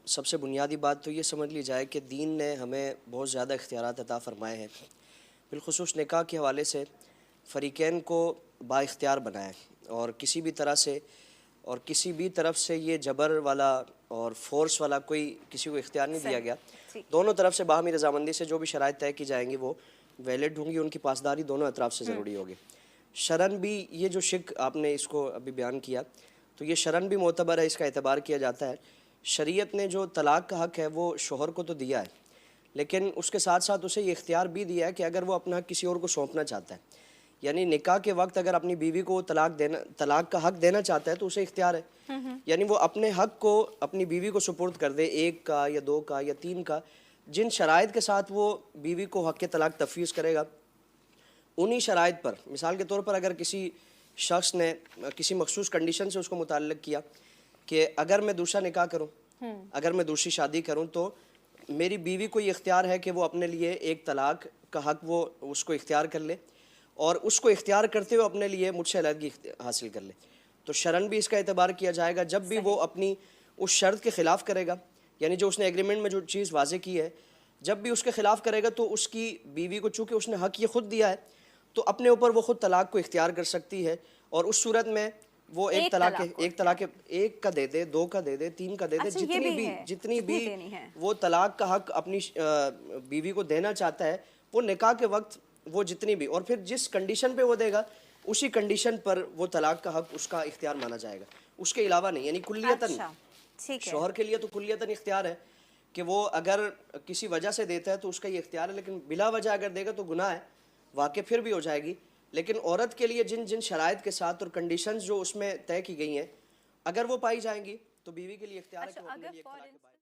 سب سے بنیادی بات تو یہ سمجھ لی جائے کہ دین نے ہمیں بہت زیادہ اختیارات عطا فرمائے ہیں، بالخصوص نکاح کے حوالے سے فریقین کو با اختیار بنایا ہے، اور کسی بھی طرف سے یہ جبر والا اور فورس والا کوئی کسی کو اختیار نہیں دیا گیا۔ دونوں طرف سے باہمی رضامندی سے جو بھی شرائط طے کی جائیں گی وہ ویلڈ ہوں گی، ان کی پاسداری دونوں اطراف سے ضروری ہوگی۔ شرعاً بھی یہ جو شق آپ نے اس کو ابھی بیان کیا تو یہ شرعاً بھی معتبر ہے، اس کا اعتبار کیا جاتا ہے۔ شریعت نے جو طلاق کا حق ہے وہ شوہر کو تو دیا ہے، لیکن اس کے ساتھ ساتھ اسے یہ اختیار بھی دیا ہے کہ اگر وہ اپنا حق کسی اور کو سونپنا چاہتا ہے، یعنی نکاح کے وقت اگر اپنی بیوی کو طلاق کا حق دینا چاہتا ہے تو اسے اختیار ہے، یعنی وہ اپنے حق کو اپنی بیوی کو سپرد کر دے، 1 کا یا 2 کا یا 3 کا، جن شرائط کے ساتھ وہ بیوی کو حق طلاق تفویض کرے گا، انہی شرائط پر مثال کے طور پر اگر کسی شخص نے کسی مخصوص کنڈیشن سے اس کو متعلق کیا کہ اگر میں دوسرا نکاح کروں، اگر میں دوسری شادی کروں تو میری بیوی کو یہ اختیار ہے کہ وہ اپنے لیے 1 طلاق کا حق وہ اس کو اختیار کر لے، اور اس کو اختیار کرتے ہوئے اپنے لیے مجھ سے علیحدگی حاصل کر لے، تو شرعاً بھی اس کا اعتبار کیا جائے گا جب بھی وہ اپنی اس شرط کے خلاف کرے گا، یعنی جو اس نے ایگریمنٹ میں جو چیز واضح کی ہے جب بھی اس کے خلاف کرے گا تو اس کی بیوی کو چونکہ اس نے حق یہ خود دیا ہے تو اپنے اوپر وہ خود طلاق کو اختیار کر سکتی ہے، اور اس صورت میں وہ ایک طلاق 1 کا دے دے، 2 کا دے دے، 3 کا دے دے، جتنی بھی وہ طلاق کا حق اپنی بیوی کو دینا چاہتا ہے وہ نکاح کے وقت وہ جتنی بھی، اور پھر جس کنڈیشن پہ وہ دے گا اسی کنڈیشن پر وہ طلاق کا حق اس کا اختیار مانا جائے گا، اس کے علاوہ نہیں، یعنی کلیتاً شوہر کے لیے تو کلیتاً اختیار ہے کہ وہ اگر کسی وجہ سے دیتا ہے تو اس کا یہ اختیار ہے، لیکن بلا وجہ اگر دے گا تو گناہ ہے، واقع پھر بھی ہو جائے گی۔ لیکن عورت کے لیے جن شرائط کے ساتھ اور کنڈیشنز جو اس میں طے کی گئی ہیں اگر وہ پائی جائیں گی تو بیوی کے لیے اختیار ہے کہ وہ اپنے لیے طلاق